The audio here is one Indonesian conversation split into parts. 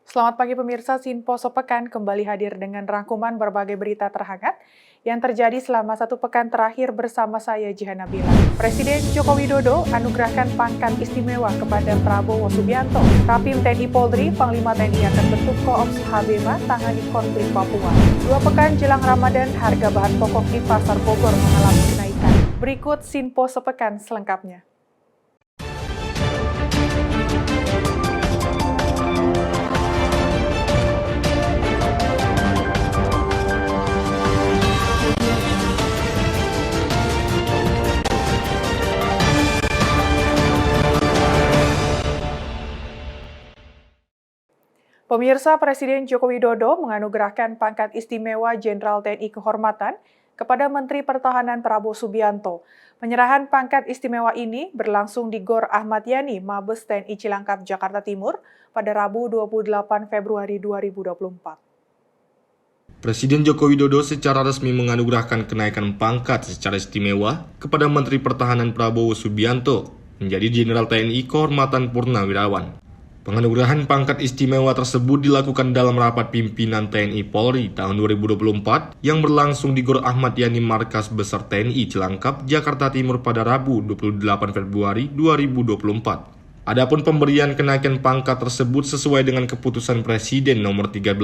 Selamat pagi pemirsa, Sinpo Sepekan kembali hadir dengan rangkuman berbagai berita terhangat yang terjadi selama satu pekan terakhir bersama saya Jihan Nabila. Presiden Joko Widodo anugerahkan pangkat istimewa kepada Prabowo Subianto. Rapim TNI Polri, Panglima TNI akan bentuk Koops HBMA tangani konflik Papua. 2 pekan jelang Ramadan, harga bahan pokok di Pasar Bogor mengalami kenaikan. Berikut Sinpo Sepekan selengkapnya. Pemirsa, Presiden Joko Widodo menganugerahkan pangkat istimewa Jenderal TNI Kehormatan kepada Menteri Pertahanan Prabowo Subianto. Penyerahan pangkat istimewa ini berlangsung di Gor Ahmad Yani, Mabes TNI Cilangkap, Jakarta Timur pada Rabu 28 Februari 2024. Presiden Joko Widodo secara resmi menganugerahkan kenaikan pangkat secara istimewa kepada Menteri Pertahanan Prabowo Subianto menjadi Jenderal TNI Kehormatan Purnawirawan. Penganugerahan pangkat istimewa tersebut dilakukan dalam rapat pimpinan TNI Polri tahun 2024 yang berlangsung di Gor Ahmad Yani Markas Besar TNI Cilangkap, Jakarta Timur pada Rabu 28 Februari 2024. Adapun pemberian kenaikan pangkat tersebut sesuai dengan keputusan Presiden nomor 13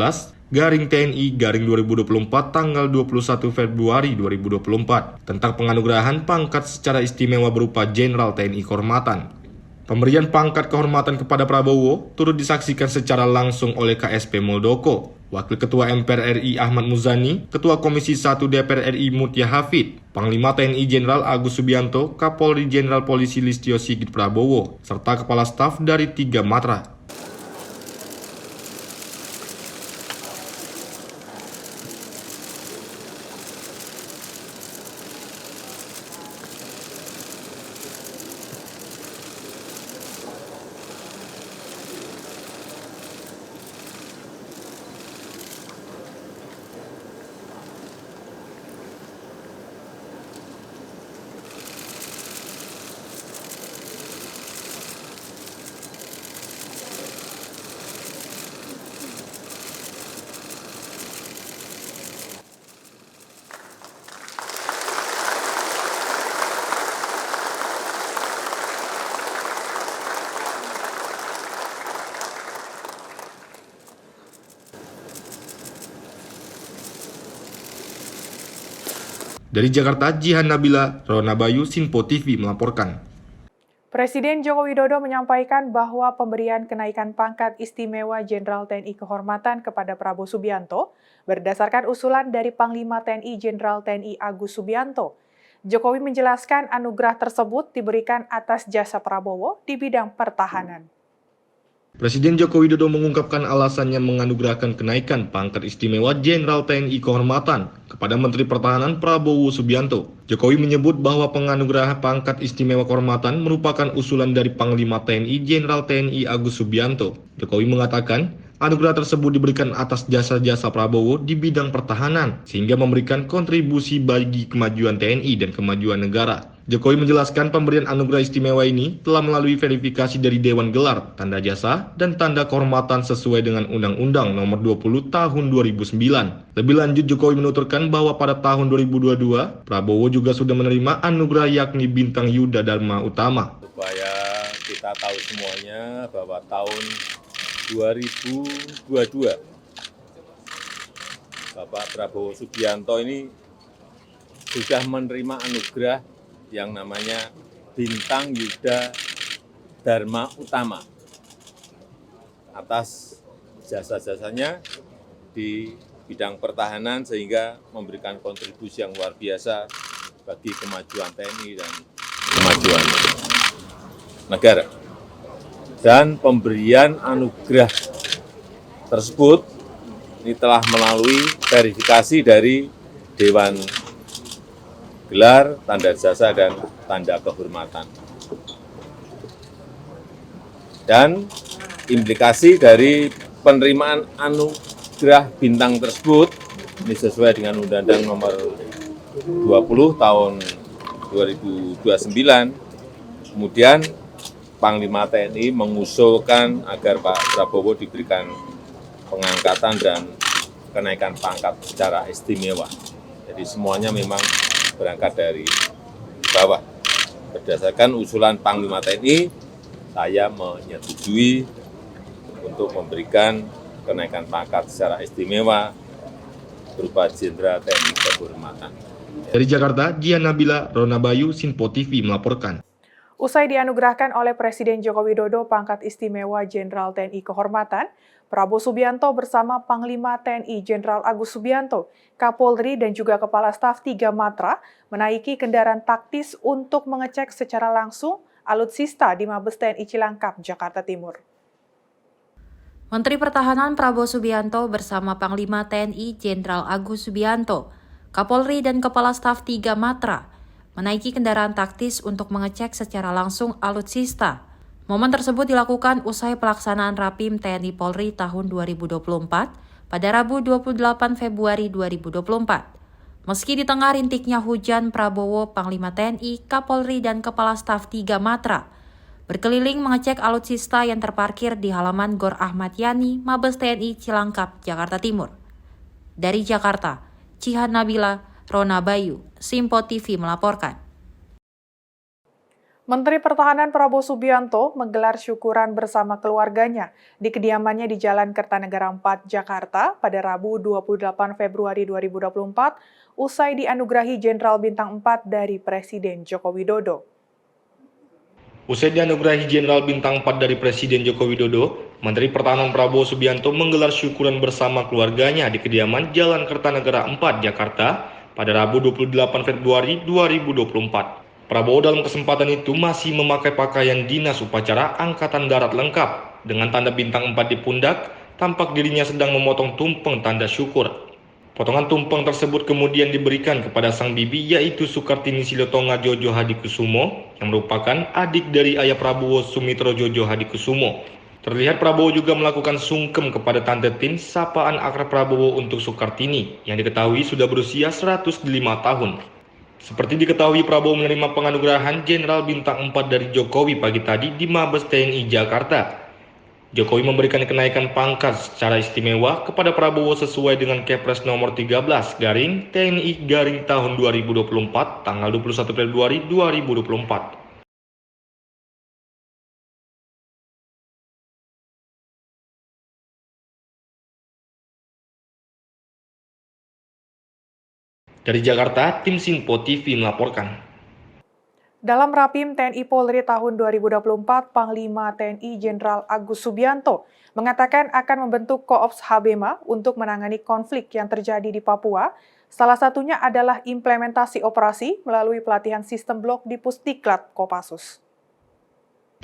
garing TNI garing 2024 tanggal 21 Februari 2024 tentang penganugerahan pangkat secara istimewa berupa Jenderal TNI Kehormatan. Pemberian pangkat kehormatan kepada Prabowo turut disaksikan secara langsung oleh KSP Muldoko, Wakil Ketua MPR RI Ahmad Muzani, Ketua Komisi 1 DPR RI Mutia Hafid, Panglima TNI Jenderal Agus Subianto, Kapolri Jenderal Polisi Listio Sigit Prabowo, serta Kepala Staf dari 3 matra. Dari Jakarta, Jihan Nabila, Rona Bayu, Sinpo TV melaporkan. Presiden Joko Widodo menyampaikan bahwa pemberian kenaikan pangkat istimewa Jenderal TNI Kehormatan kepada Prabowo Subianto berdasarkan usulan dari Panglima TNI Jenderal TNI Agus Subianto. Jokowi menjelaskan anugerah tersebut diberikan atas jasa Prabowo di bidang pertahanan. Presiden Joko Widodo mengungkapkan alasannya menganugerahkan kenaikan pangkat istimewa Jenderal TNI Kehormatan kepada Menteri Pertahanan Prabowo Subianto. Jokowi menyebut bahwa penganugerahan pangkat istimewa kehormatan merupakan usulan dari Panglima TNI Jenderal TNI Agus Subianto. Jokowi mengatakan anugerah tersebut diberikan atas jasa-jasa Prabowo di bidang pertahanan sehingga memberikan kontribusi bagi kemajuan TNI dan kemajuan negara. Jokowi menjelaskan pemberian anugerah istimewa ini telah melalui verifikasi dari Dewan Gelar, Tanda Jasa, dan Tanda Kehormatan sesuai dengan Undang-Undang Nomor 20 Tahun 2009. Lebih lanjut, Jokowi menuturkan bahwa pada tahun 2022, Prabowo juga sudah menerima anugerah yakni Bintang Yuda Dharma Utama. Supaya kita tahu semuanya bahwa tahun 2022, Bapak Prabowo Subianto ini sudah menerima anugerah yang namanya Bintang Yuda Dharma Utama atas jasa-jasanya di bidang pertahanan sehingga memberikan kontribusi yang luar biasa bagi kemajuan TNI dan kemajuan negara. Dan pemberian anugerah tersebut ini telah melalui verifikasi dari Dewan Gelar, Tanda Jasa, dan Tanda Kehormatan. Dan implikasi dari penerimaan anugerah bintang tersebut ini sesuai dengan Undang-Undang Nomor 20 Tahun 2029. Kemudian Panglima TNI mengusulkan agar Pak Prabowo diberikan pengangkatan dan kenaikan pangkat secara istimewa. Jadi semuanya memang berangkat dari bawah. Berdasarkan usulan Panglima TNI, saya menyetujui untuk memberikan kenaikan pangkat secara istimewa berupa Jenderal TNI kehormatan. Dari Jakarta, Jihan Nabila, Rona Bayu, Sinpo TV melaporkan. Usai dianugerahkan oleh Presiden Joko Widodo pangkat istimewa Jenderal TNI Kehormatan, Prabowo Subianto bersama Panglima TNI Jenderal Agus Subianto, Kapolri dan juga Kepala Staf 3 Matra menaiki kendaraan taktis untuk mengecek secara langsung alutsista di Mabes TNI Cilangkap, Jakarta Timur. Menteri Pertahanan Prabowo Subianto bersama Panglima TNI Jenderal Agus Subianto, Kapolri dan Kepala Staf 3 Matra menaiki kendaraan taktis untuk mengecek secara langsung alutsista. Momen tersebut dilakukan usai pelaksanaan Rapim TNI Polri tahun 2024 pada Rabu 28 Februari 2024. Meski di tengah rintiknya hujan, Prabowo, Panglima TNI, Kapolri, dan Kepala Staf 3 Matra berkeliling mengecek alutsista yang terparkir di halaman Gor Ahmad Yani, Mabes TNI Cilangkap, Jakarta Timur. Dari Jakarta, Jihan Nabila, Rona Bayu, Sinpo TV melaporkan. Menteri Pertahanan Prabowo Subianto menggelar syukuran bersama keluarganya di kediamannya di Jalan Kertanegara 4, Jakarta pada Rabu 28 Februari 2024 usai dianugerahi Jenderal Bintang 4 dari Presiden Joko Widodo. Usai dianugerahi Jenderal Bintang 4 dari Presiden Joko Widodo, Menteri Pertahanan Prabowo Subianto menggelar syukuran bersama keluarganya di kediaman Jalan Kertanegara 4, Jakarta pada Rabu 28 Februari 2024. Prabowo dalam kesempatan itu masih memakai pakaian dinas upacara Angkatan Darat lengkap dengan tanda bintang 4 di pundak, tampak dirinya sedang memotong tumpeng tanda syukur. Potongan tumpeng tersebut kemudian diberikan kepada sang bibi yaitu Sukartini Silotonga Jojo Hadikusumo yang merupakan adik dari ayah Prabowo Sumitro Jojo Hadikusumo. Terlihat Prabowo juga melakukan sungkem kepada Tante Tin, sapaan akrab Prabowo untuk Sukartini yang diketahui sudah berusia 105 tahun. Seperti diketahui, Prabowo menerima penganugerahan Jenderal Bintang 4 dari Jokowi pagi tadi di Mabes TNI Jakarta. Jokowi memberikan kenaikan pangkat secara istimewa kepada Prabowo sesuai dengan Kepres nomor 13 garing TNI garing tahun 2024 tanggal 21 Februari 2024. Dari Jakarta, tim Sinpo TV melaporkan. Dalam Rapim TNI Polri tahun 2024, Panglima TNI Jenderal Agus Subianto mengatakan akan membentuk Koops Habema untuk menangani konflik yang terjadi di Papua. Salah satunya adalah implementasi operasi melalui pelatihan sistem blok di Pusdiklat Kopassus.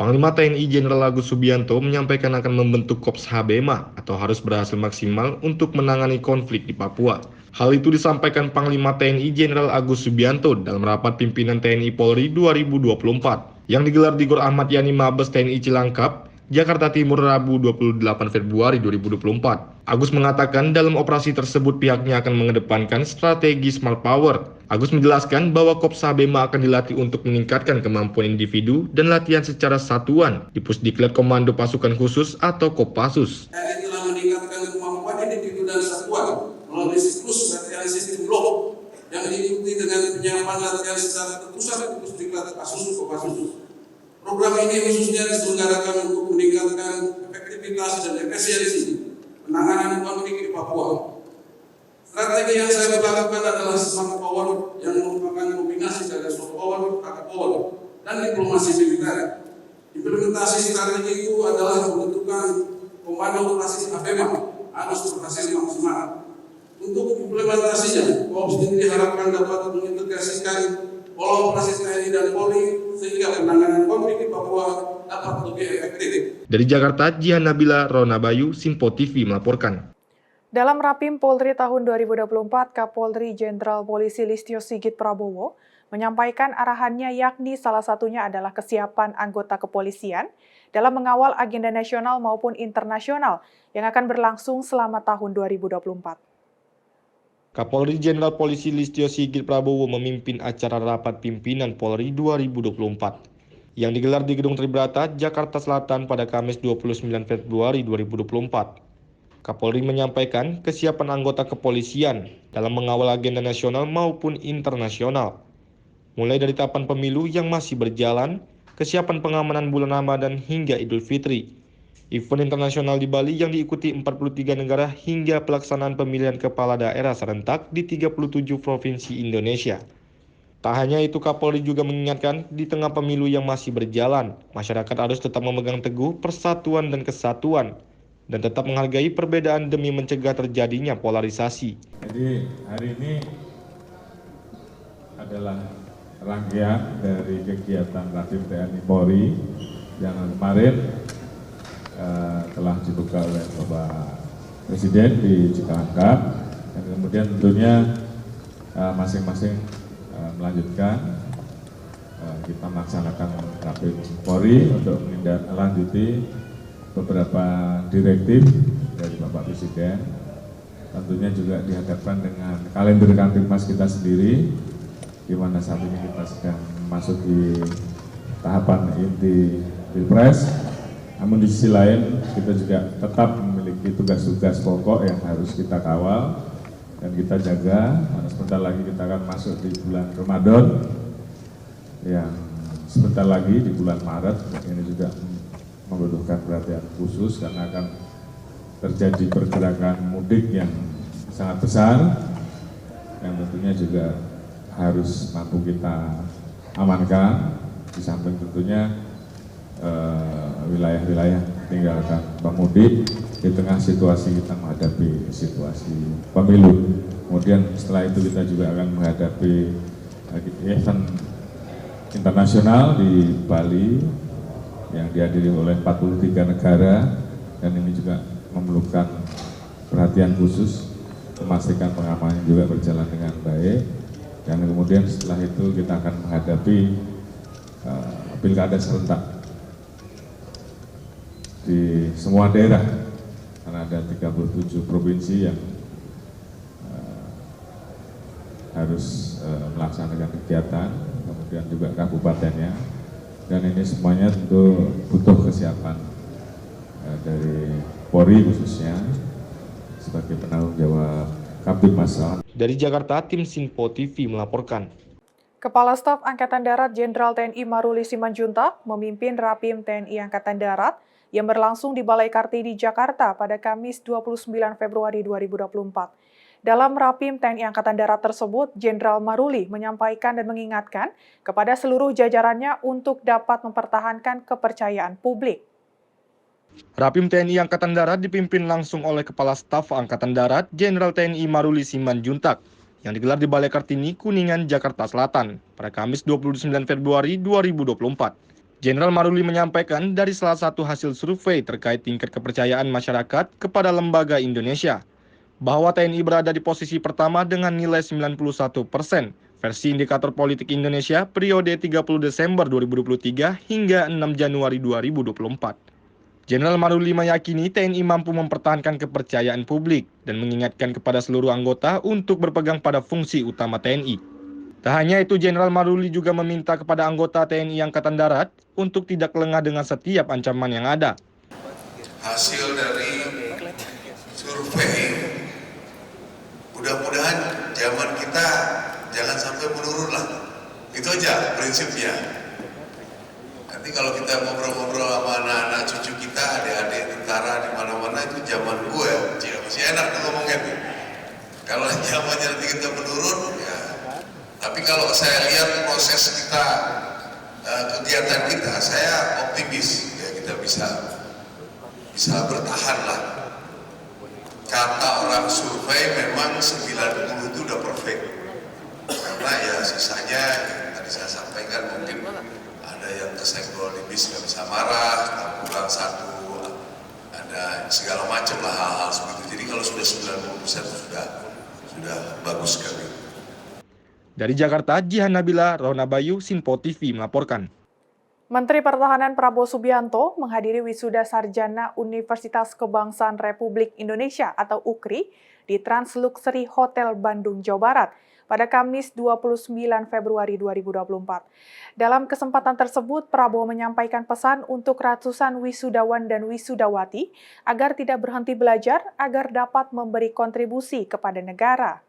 Panglima TNI Jenderal Agus Subianto menyampaikan akan membentuk Korps Habema atau harus berhasil maksimal untuk menangani konflik di Papua. Hal itu disampaikan Panglima TNI Jenderal Agus Subianto dalam rapat pimpinan TNI Polri 2024 yang digelar di Gor Ahmad Yani Mabes TNI Cilangkap, Jakarta Timur Rabu 28 Februari 2024. Agus mengatakan dalam operasi tersebut pihaknya akan mengedepankan strategi smart power. Agus menjelaskan bahwa Korps Habema akan dilatih untuk meningkatkan kemampuan individu dan latihan secara satuan di Pusdiklat Komando Pasukan Khusus atau Kopassus. TNI telah meningkatkan kemampuan individu dan satuan melalui siklus latihan sistem blok yang diikuti dengan penyiapan latihan secara terpusat di Pusdiklat Kopassus. Program ini khususnya diselenggarakan untuk meningkatkan efektivitas dan efisiensi penanganan konflik di Papua. Strategi yang saya lakukan adalah smart power yang merupakan kombinasi dari soft power, hard power, dan diplomasi militer. Implementasi strategi itu adalah pembentukan Komando Operasi Habema harus berhasil maksimal. Untuk implementasinya, Korps ini diharapkan dapat mengintegrasikan pola operasi TNI dan Polri sehingga penanganan konflik di Papua dapat lebih efektif. Dari Jakarta, Jihan Nabila, Rona Bayu, Sinpo TV melaporkan. Dalam Rapim Polri tahun 2024, Kapolri Jenderal Polisi Listio Sigit Prabowo menyampaikan arahannya yakni salah satunya adalah kesiapan anggota kepolisian dalam mengawal agenda nasional maupun internasional yang akan berlangsung selama tahun 2024. Kapolri Jenderal Polisi Listio Sigit Prabowo memimpin acara rapat pimpinan Polri 2024 yang digelar di Gedung Tribrata, Jakarta Selatan pada Kamis 29 Februari 2024. Kapolri menyampaikan kesiapan anggota kepolisian dalam mengawal agenda nasional maupun internasional. Mulai dari tahapan pemilu yang masih berjalan, kesiapan pengamanan bulan Ramadan hingga Idul Fitri. Event internasional di Bali yang diikuti 43 negara hingga pelaksanaan pemilihan kepala daerah serentak di 37 provinsi Indonesia. Tak hanya itu, Kapolri juga mengingatkan di tengah pemilu yang masih berjalan, masyarakat harus tetap memegang teguh persatuan dan kesatuan dan tetap menghargai perbedaan demi mencegah terjadinya polarisasi. Jadi hari ini adalah rangkaian dari kegiatan Rapim TNI Polri yang kemarin telah dibuka oleh Bapak Presiden di Cikaangkat, dan kemudian tentunya masing-masing melanjutkan kita melaksanakan Rapim Polri untuk menindaklanjuti beberapa direktif dari Bapak Presiden. Tentunya juga dihadapkan dengan kalender Kamtibmas kita sendiri, di mana saat ini kita sedang masuk di tahapan inti Pilpres. Namun di sisi lain kita juga tetap memiliki tugas-tugas pokok yang harus kita kawal dan kita jaga. Karena sebentar lagi kita akan masuk di bulan Ramadan, yang sebentar lagi di bulan Maret ini juga membutuhkan perhatian khusus karena akan terjadi pergerakan mudik yang sangat besar, yang tentunya juga harus mampu kita amankan, di samping tentunya wilayah-wilayah tinggalkan pemudik di tengah situasi kita menghadapi situasi pemilu. Kemudian setelah itu kita juga akan menghadapi event internasional di Bali yang dihadiri oleh 43 negara, dan ini juga memerlukan perhatian khusus, memastikan pengamanan juga berjalan dengan baik. Dan kemudian setelah itu kita akan menghadapi pilkada serentak di semua daerah, karena ada 37 provinsi yang harus melaksanakan kegiatan, kemudian juga kabupatennya, dan ini semuanya tentu butuh kesiapan dari Polri khususnya sebagai penanggung jawab Kamtibmas. Dari Jakarta, tim Sinpo TV melaporkan. Kepala Staf Angkatan Darat Jenderal TNI Maruli Simanjuntak memimpin Rapim TNI Angkatan Darat yang berlangsung di Balai Kartini, Jakarta pada Kamis 29 Februari 2024. Dalam Rapim TNI Angkatan Darat tersebut, Jenderal Maruli menyampaikan dan mengingatkan kepada seluruh jajarannya untuk dapat mempertahankan kepercayaan publik. Rapim TNI Angkatan Darat dipimpin langsung oleh Kepala Staf Angkatan Darat Jenderal TNI Maruli Simanjuntak yang digelar di Balai Kartini, Kuningan, Jakarta Selatan pada Kamis 29 Februari 2024. Jenderal Maruli menyampaikan dari salah satu hasil survei terkait tingkat kepercayaan masyarakat kepada lembaga Indonesia, bahwa TNI berada di posisi pertama dengan nilai 91% versi Indikator Politik Indonesia periode 30 Desember 2023 hingga 6 Januari 2024. Jenderal Maruli meyakini TNI mampu mempertahankan kepercayaan publik dan mengingatkan kepada seluruh anggota untuk berpegang pada fungsi utama TNI. Tak hanya itu, Jenderal Maruli juga meminta kepada anggota TNI Angkatan Darat untuk tidak lengah dengan setiap ancaman yang ada. Hasil dari survei, mudah-mudahan zaman kita jangan sampai menurun lah. Itu aja prinsipnya. Nanti kalau kita ngobrol-ngobrol sama anak-anak cucu kita, adik-adik tentara di mana-mana, itu zaman gue, masih enak tuh ngomongnya tuh. Kalau zamannya nanti kita menurun, ya. Tapi kalau saya lihat proses kita, kegiatan kita, saya optimis ya kita bisa bertahan lah. Kata orang survei memang 90 itu udah perfect. Karena ya sisanya yang tadi saya sampaikan, mungkin ada yang kesenggol di bis nggak bisa marah, kurang satu, ada segala macam lah hal-hal seperti itu. Jadi kalau sudah 90% sudah bagus sekali. Dari Jakarta, Jihan Nabila, Rona Bayu, Sinpo TV melaporkan. Menteri Pertahanan Prabowo Subianto menghadiri wisuda sarjana Universitas Kebangsaan Republik Indonesia atau UKRI di Transluxury Hotel Bandung, Jawa Barat. pada Kamis 29 Februari 2024. Dalam kesempatan tersebut, Prabowo menyampaikan pesan untuk ratusan wisudawan dan wisudawati agar tidak berhenti belajar agar dapat memberi kontribusi kepada negara.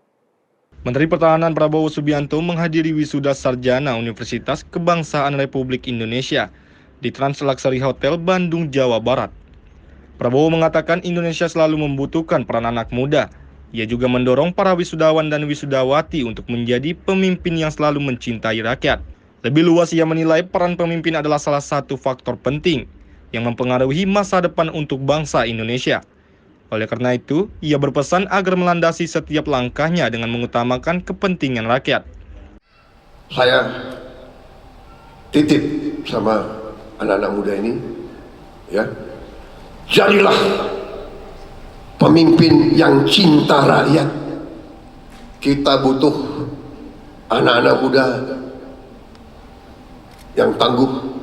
Menteri Pertahanan Prabowo Subianto menghadiri wisuda sarjana Universitas Kebangsaan Republik Indonesia di Trans Luxury Hotel Bandung, Jawa Barat. Prabowo mengatakan Indonesia selalu membutuhkan peran anak muda. Ia juga mendorong para wisudawan dan wisudawati untuk menjadi pemimpin yang selalu mencintai rakyat. Lebih luas, ia menilai peran pemimpin adalah salah satu faktor penting yang mempengaruhi masa depan untuk bangsa Indonesia. Oleh karena itu, ia berpesan agar melandasi setiap langkahnya dengan mengutamakan kepentingan rakyat. Saya titip sama anak-anak muda ini, ya, jadilah pemimpin yang cinta rakyat. Kita butuh anak-anak muda yang tangguh.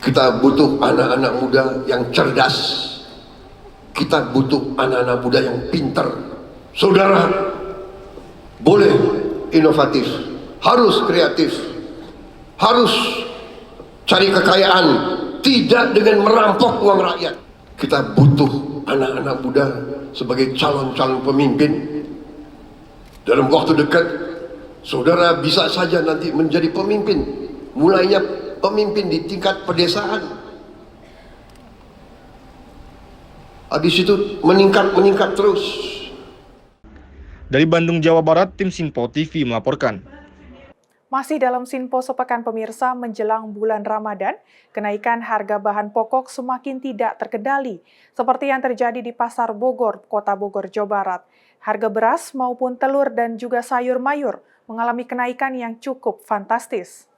Kita butuh anak-anak muda yang cerdas. Kita butuh anak-anak muda yang pintar. Saudara, boleh inovatif, harus kreatif, harus cari kekayaan, tidak dengan merampok uang rakyat. Kita butuh anak-anak muda sebagai calon-calon pemimpin. Dalam waktu dekat, saudara bisa saja nanti menjadi pemimpin. Mulainya pemimpin di tingkat pedesaan. Habis itu meningkat terus. Dari Bandung, Jawa Barat, tim Sinpo TV melaporkan. Masih dalam Sinpo Sepekan pemirsa, menjelang bulan Ramadan, kenaikan harga bahan pokok semakin tidak terkendali, seperti yang terjadi di Pasar Bogor, Kota Bogor, Jawa Barat. Harga beras maupun telur dan juga sayur mayur mengalami kenaikan yang cukup fantastis.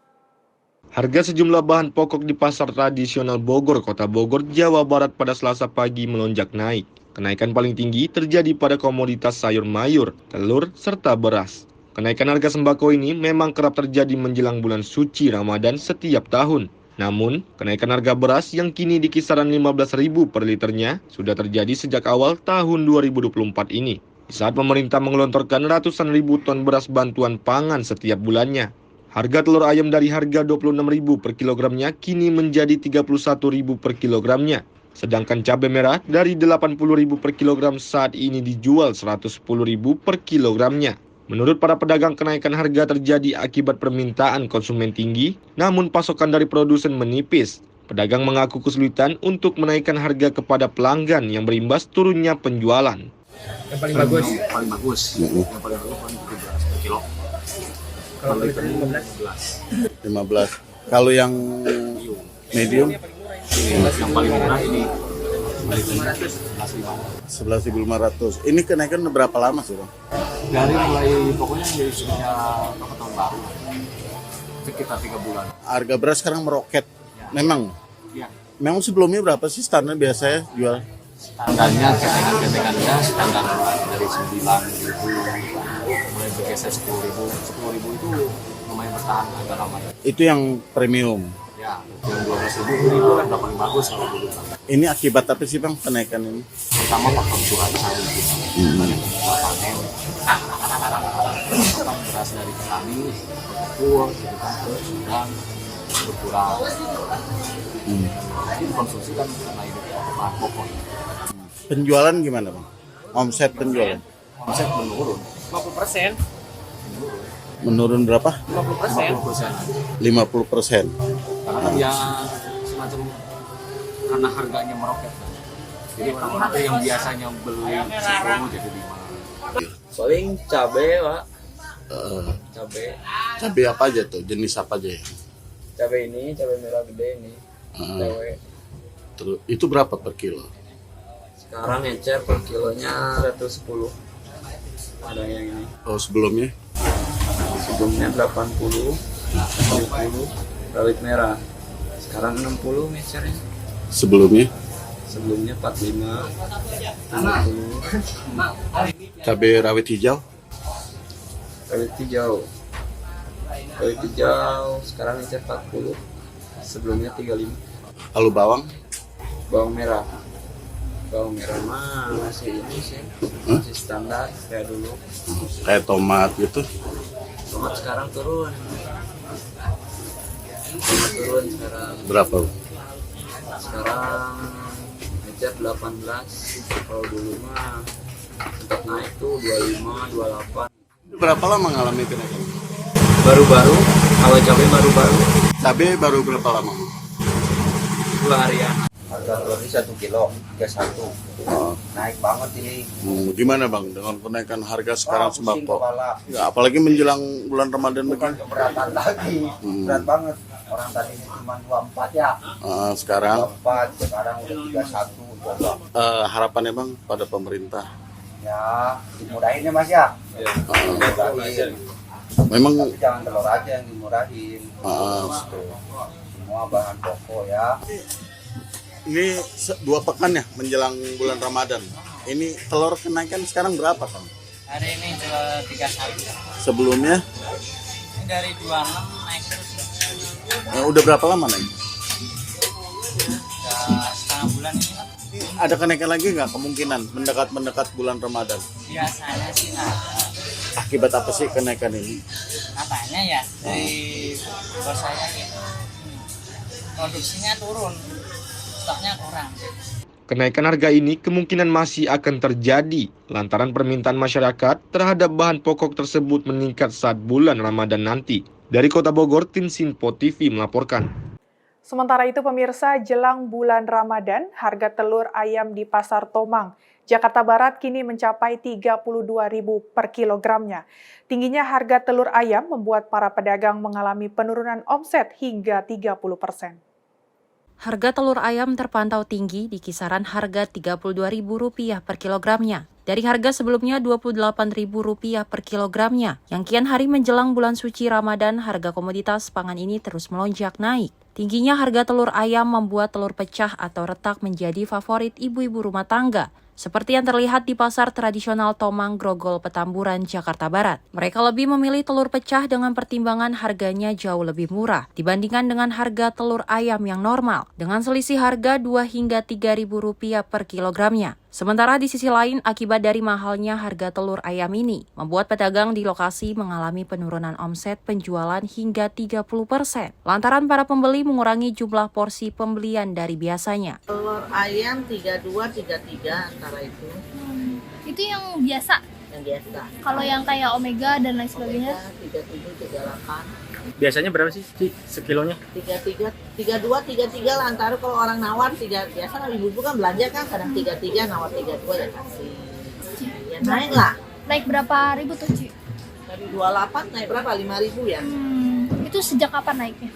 Harga sejumlah bahan pokok di pasar tradisional Bogor, Kota Bogor, Jawa Barat pada Selasa pagi melonjak naik. Kenaikan paling tinggi terjadi pada komoditas sayur mayur, telur, serta beras. Kenaikan harga sembako ini memang kerap terjadi menjelang bulan suci Ramadan setiap tahun. Namun, kenaikan harga beras yang kini di kisaran 15.000 per liternya sudah terjadi sejak awal tahun 2024 ini. Saat pemerintah menggelontorkan ratusan ribu ton beras bantuan pangan setiap bulannya. Harga telur ayam dari harga 26.000 per kilogramnya kini menjadi 31.000 per kilogramnya. Sedangkan cabai merah dari 80.000 per kilogram saat ini dijual 110.000 per kilogramnya. Menurut para pedagang, kenaikan harga terjadi akibat permintaan konsumen tinggi, namun pasokan dari produsen menipis. Pedagang mengaku kesulitan untuk menaikkan harga kepada pelanggan yang berimbas turunnya penjualan. Yang paling bagus? Yang paling bagus 17 per kilo. Kalau liter 15. Kalau yang medium? Yang paling murah ini 11.500. Ini kenaikan berapa lama sih, Bang? dari mulai pokoknya dari sejak tahun baru sekitar 3 bulan. Harga beras sekarang meroket. Memang? Ya. Memang sebelumnya berapa sih standar biasanya jual? Standarnya ketengan-ketengannya standar dari 9.000 mulai bergeser 10.000. 10.000 itu lumayan bertahan agak lama. Itu yang premium. Ya, yang 12.000 itu kan udah paling bagus kalau dulu. Ini akibat apa sih, Bang, kenaikan ini? Pertama faktor cuaca panen. Beras dari petani berkumpul gitu kan, terus sedang berkurang. Jadi dikonsumsi kan karena ini bahan pokok. Penjualan gimana, Bang? Omset penjualan? Omset menurun 50%. Menurun berapa? 50%. 50%. karena kan ya semacam karena harganya meroket kan. Jadi orang-orang yang biasanya beli 10 jadi 5. Paling cabai, Pak. Cabai apa aja tuh? Jenis apa aja ya? Cabai ini, cabai merah gede ini. Cabai. Terus itu berapa per kilo? Sekarang encer per kilonya 110. Ada yang ini. Oh, sebelumnya? Sebelumnya 80, 70 rawit merah. Sekarang 60 encernya. Sebelumnya? Sebelumnya 45, 50. Cabai rawit hijau? Rawit hijau. Rawit hijau sekarang encer 40. Sebelumnya 35. Lalu bawang? Bawang merah Bawang merah mah masih ini sih, masih standar kayak dulu. Kayak tomat gitu. Tomat sekarang turun. Tomat turun sekarang. Berapa? Sekarang ngejar 18. Kalau dulu mah sempat naik tuh 25, 28. Berapa lama mengalami kenaikan? Baru-baru, kalau cabai baru-baru, Cabai baru berapa lama? 2 harian. Harga telurnya 1 kilo 31. Naik banget ini. Gimana Bang dengan kenaikan harga sekarang Pusing sembako? kepala. Ya, apalagi menjelang bulan Ramadan Bukan begini. keberatan lagi. Berat banget. Orang tadinya cuma 24 ya. Sekarang 24, sekarang udah 31. Coba. harapannya Bang pada pemerintah. Ya, dimurahin ya Mas ya. Dimurahin. Memang Tapi jangan telur aja yang dimurahin. Semua bahan pokok ya. ini 2 pekan ya menjelang bulan Ramadan. Ini telur kenaikan sekarang berapa Bang? Hari ini jual 31. Sebelumnya Ini dari 26 naik terus. udah berapa lama naik? Udah setengah bulan ini lah. Ada kenaikan lagi nggak kemungkinan mendekat bulan Ramadan? Biasanya sih nggak ada. Akibat apa sih kenaikan ini? Katanya ya dari bos saya gitu. Produksinya turun, stoknya kurang. Kenaikan harga ini kemungkinan masih akan terjadi lantaran permintaan masyarakat terhadap bahan pokok tersebut meningkat saat bulan Ramadan nanti. Dari Kota Bogor, tim Sinpo TV melaporkan. Sementara itu pemirsa, jelang bulan Ramadan, harga telur ayam di Pasar Tomang, Jakarta Barat kini mencapai Rp32.000 per kilogramnya. Tingginya harga telur ayam membuat para pedagang mengalami penurunan omset hingga 30%. Harga telur ayam terpantau tinggi di kisaran harga Rp32.000 per kilogramnya. Dari harga sebelumnya Rp28.000 per kilogramnya, yang kian hari menjelang bulan suci Ramadan, harga komoditas pangan ini terus melonjak naik. Tingginya harga telur ayam membuat telur pecah atau retak menjadi favorit ibu-ibu rumah tangga, seperti yang terlihat di pasar tradisional Tomang, Grogol, Petamburan, Jakarta Barat. Mereka lebih memilih telur pecah dengan pertimbangan harganya jauh lebih murah dibandingkan dengan harga telur ayam yang normal, dengan selisih harga Rp2 hingga Rp3.000 per kilogramnya. Sementara di sisi lain, akibat dari mahalnya harga telur ayam ini, membuat pedagang di lokasi mengalami penurunan omset penjualan hingga 30%, lantaran para pembeli mengurangi jumlah porsi pembelian dari biasanya. Telur ayam 32, 33 antara itu. Itu yang biasa. Yang biasa. Kalau yang kayak omega dan lain sebagainya? 37, 38. Biasanya berapa sih sekilonya? 33, 32, 33 lah antara kalau orang nawar biasa ibu-ibu kan belanja kan kadang 33 nawar 32 ya kasih. Ya naik lah. Naik berapa ribu tuh, Ci? Dari 28 naik berapa? 5.000 ya? Itu sejak kapan naiknya?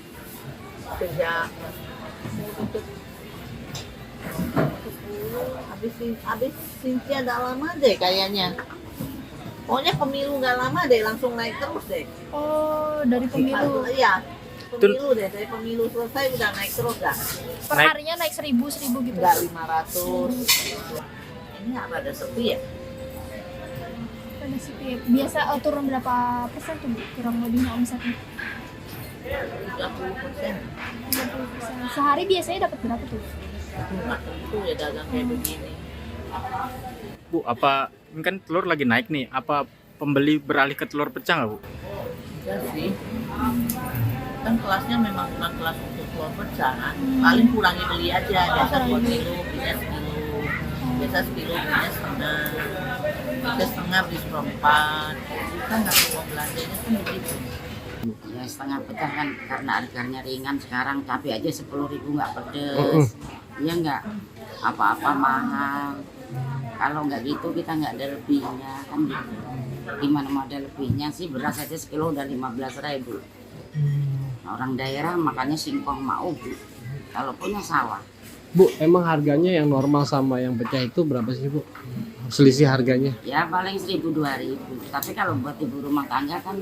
Sejak habis Cynthia udah lama deh kayaknya. Pokoknya pemilu nggak lama deh, langsung naik terus deh. Oh, dari pemilu? Iya, pemilu deh. Dari pemilu selesai udah naik terus dah. Per harinya naik 1.000 gitu? Enggak, 500. Ini ada sepi ya? Ada sepi. Biasa turun berapa persen tuh, kurang lebihnya omsetnya? 30%. 30%. Sehari biasanya dapat berapa tuh? Nggak tentu ya dagang kayak begini. Bu, apa ini kan telur lagi naik nih, apa pembeli beralih ke telur pecah nggak Bu? Enggak sih. Kan kelasnya memang bukan kelas untuk telur pecah kan. Paling kurangi beli aja, biasa 2 kilo, belinya sekilo. Biasa sekilo, belinya setengah. Biasa setengah beli seperempat. Kan nggak uang belanjanya kan begitu. Ya setengah pecah kan karena harganya ringan sekarang, tapi aja 10.000 nggak pedes. Iya nggak, apa-apa mahal. Kalau nggak gitu kita nggak ada lebihnya kan gitu. Gimana mau ada lebihnya sih, beras aja sekilo udah 15.000. Nah, orang daerah makanya singkong mau Bu, kalau punya sawah. Bu, emang harganya yang normal sama yang pecah itu berapa sih Bu? Selisih harganya? Ya paling 1.000-2.000, tapi kalau buat ibu rumah tangga kan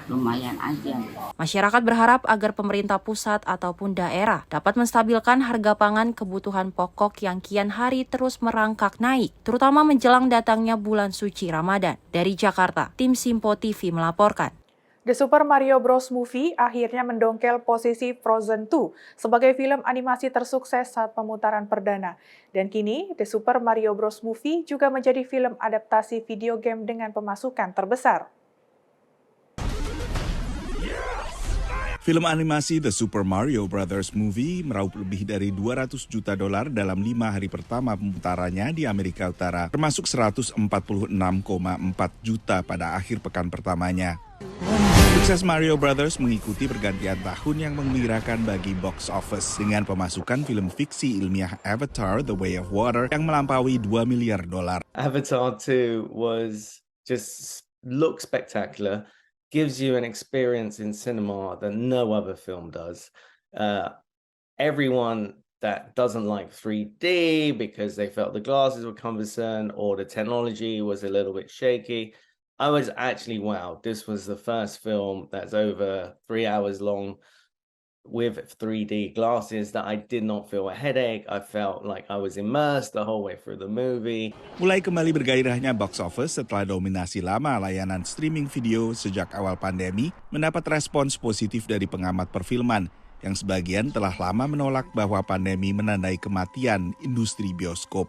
lumayan aja. Masyarakat berharap agar pemerintah pusat ataupun daerah dapat menstabilkan harga pangan kebutuhan pokok yang kian hari terus merangkak naik, terutama menjelang datangnya bulan suci Ramadan. Dari Jakarta, tim Sinpo TV melaporkan. The Super Mario Bros. Movie akhirnya mendongkel posisi Frozen 2 sebagai film animasi tersukses saat pemutaran perdana. Dan kini, The Super Mario Bros. Movie juga menjadi film adaptasi video game dengan pemasukan terbesar. Film animasi The Super Mario Bros. Movie meraup lebih dari $200 juta dalam 5 hari pertama pemutarannya di Amerika Utara, termasuk 146,4 juta pada akhir pekan pertamanya. Sukses Mario Brothers mengikuti pergantian tahun yang menggembirakan bagi box office dengan pemasukan film fiksi ilmiah Avatar: The Way of Water yang melampaui $2 miliar. Avatar 2 was just look spectacular, gives you an experience in cinema that no other film does. Everyone that doesn't like 3D because they felt the glasses were cumbersome or the technology was a little bit shaky, I was actually wowed. This was the first film that's over 3 hours long with 3D glasses that I did not feel a headache. I felt like I was immersed the whole way through the movie. Mulai kembali bergairahnya box office setelah dominasi lama layanan streaming video sejak awal pandemi, mendapat respons positif dari pengamat perfilman yang sebagian telah lama menolak bahwa pandemi menandai kematian industri bioskop.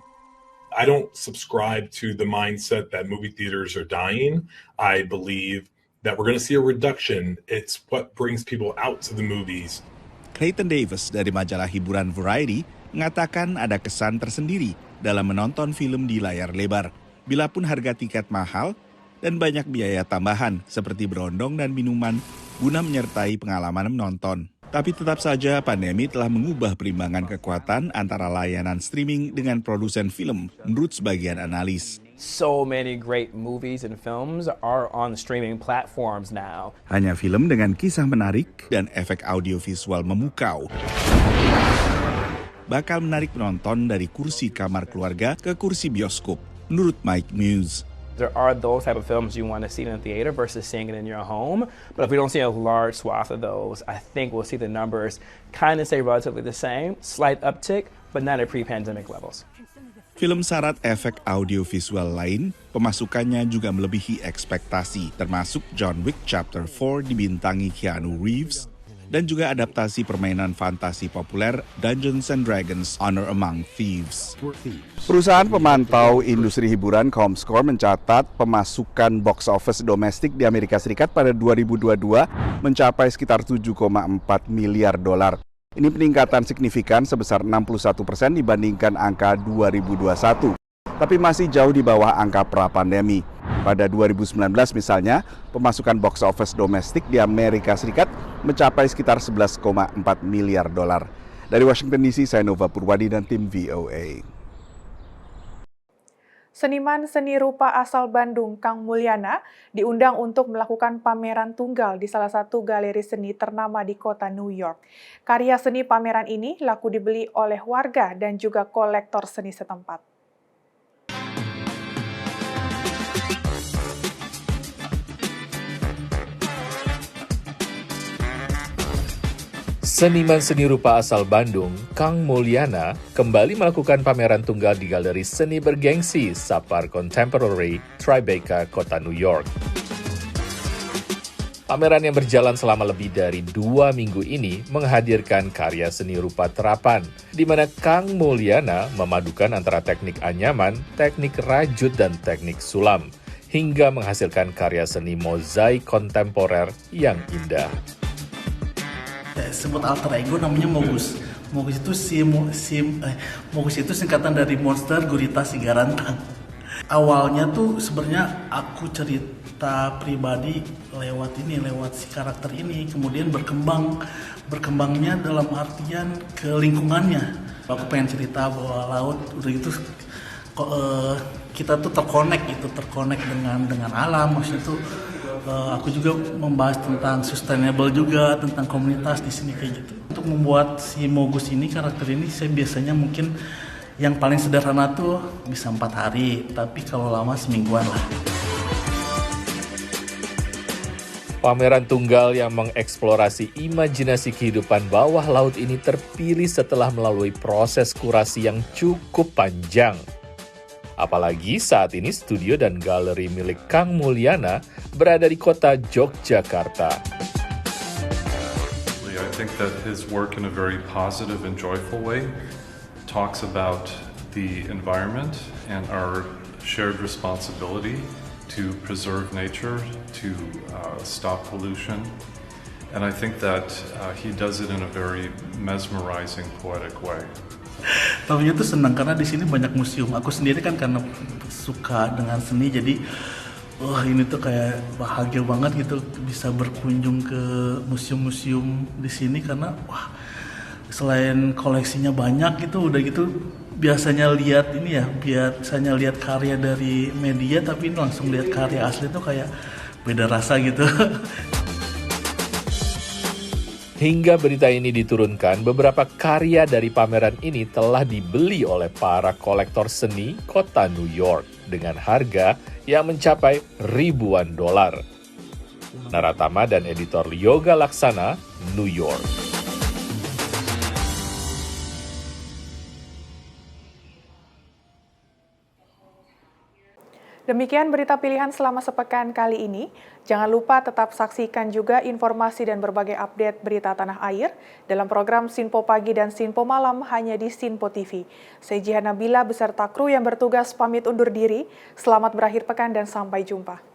I don't subscribe to the mindset that movie theaters are dying. I believe that we're going to see a reduction. It's what brings people out to the movies. Clayton Davis dari majalah hiburan Variety mengatakan ada kesan tersendiri dalam menonton film di layar lebar. Bila pun harga tiket mahal dan banyak biaya tambahan seperti berondong dan minuman guna menyertai pengalaman menonton. Tapi tetap saja pandemi telah mengubah perimbangan kekuatan antara layanan streaming dengan produsen film, menurut sebagian analis. So many great movies and films are on streaming platforms now. Hanya film dengan kisah menarik dan efek audiovisual memukau bakal menarik penonton dari kursi kamar keluarga ke kursi bioskop, menurut Mike Muse. There are those type of films you want to see in a theater versus seeing it in your home. But if we don't see a large swath of those, I think we'll see the numbers kind of stay relatively the same, slight uptick, but not at pre-pandemic levels. Film syarat efek audiovisual lain, pemasukannya juga melebihi ekspektasi, termasuk John Wick Chapter 4 dibintangi Keanu Reeves, dan juga adaptasi permainan fantasi populer Dungeons & Dragons Honor Among Thieves. Perusahaan pemantau industri hiburan Comscore mencatat pemasukan box office domestik di Amerika Serikat pada 2022 mencapai sekitar $7,4 miliar. Ini peningkatan signifikan sebesar 61% dibandingkan angka 2021. Tapi masih jauh di bawah angka pra-pandemi. Pada 2019 misalnya, pemasukan box office domestik di Amerika Serikat mencapai sekitar $11,4 miliar. Dari Washington DC, saya Nova Purwadi dan tim VOA. Seniman seni rupa asal Bandung, Kang Mulyana, diundang untuk melakukan pameran tunggal di salah satu galeri seni ternama di kota New York. Karya seni pameran ini laku dibeli oleh warga dan juga kolektor seni setempat. Seniman seni rupa asal Bandung, Kang Mulyana, kembali melakukan pameran tunggal di galeri seni bergengsi Sapar Contemporary, Tribeca, kota New York. Pameran yang berjalan selama lebih dari 2 minggu ini menghadirkan karya seni rupa terapan, di mana Kang Mulyana memadukan antara teknik anyaman, teknik rajut, dan teknik sulam, hingga menghasilkan karya seni mozaik kontemporer yang indah. Sebut alter ego namanya Mogus. Mogus itu singkatan dari Monster Gurita Sigarantang. Awalnya tuh sebenarnya aku cerita pribadi lewat si karakter ini, kemudian berkembangnya dalam artian ke lingkungannya. Aku pengen cerita bahwa laut udah itu kita tuh terkonek dengan alam, maksudnya tuh aku juga membahas tentang sustainable juga, tentang komunitas di sini kayak gitu. Untuk membuat si Mogus ini, karakter ini, saya biasanya mungkin yang paling sederhana tuh bisa 4 hari, tapi kalau lama semingguan lah. Pameran tunggal yang mengeksplorasi imajinasi kehidupan bawah laut ini terpilih setelah melalui proses kurasi yang cukup panjang. Apalagi saat ini studio dan galeri milik Kang Mulyana berada di kota Yogyakarta. I think that his work in a very positive and joyful way talks about the environment and our shared responsibility to preserve nature, to stop pollution. And I think that he does it in a very mesmerizing, poetic way. Tahunya tuh senang karena di sini banyak museum. Aku sendiri kan karena suka dengan seni, jadi wah ini tuh kayak bahagia banget gitu bisa berkunjung ke museum-museum di sini karena wah selain koleksinya banyak gitu, udah gitu biasanya lihat ini ya, biasanya lihat karya dari media tapi ini langsung lihat karya asli tuh kayak beda rasa gitu. Hingga berita ini diturunkan, beberapa karya dari pameran ini telah dibeli oleh para kolektor seni kota New York dengan harga yang mencapai ribuan dolar. Naratama dan editor Yoga Laksana, New York. Demikian berita pilihan selama sepekan kali ini. Jangan lupa tetap saksikan juga informasi dan berbagai update berita tanah air dalam program Sinpo Pagi dan Sinpo Malam hanya di Sinpo TV. Saya Jihan Nabila beserta kru yang bertugas pamit undur diri. Selamat berakhir pekan dan sampai jumpa.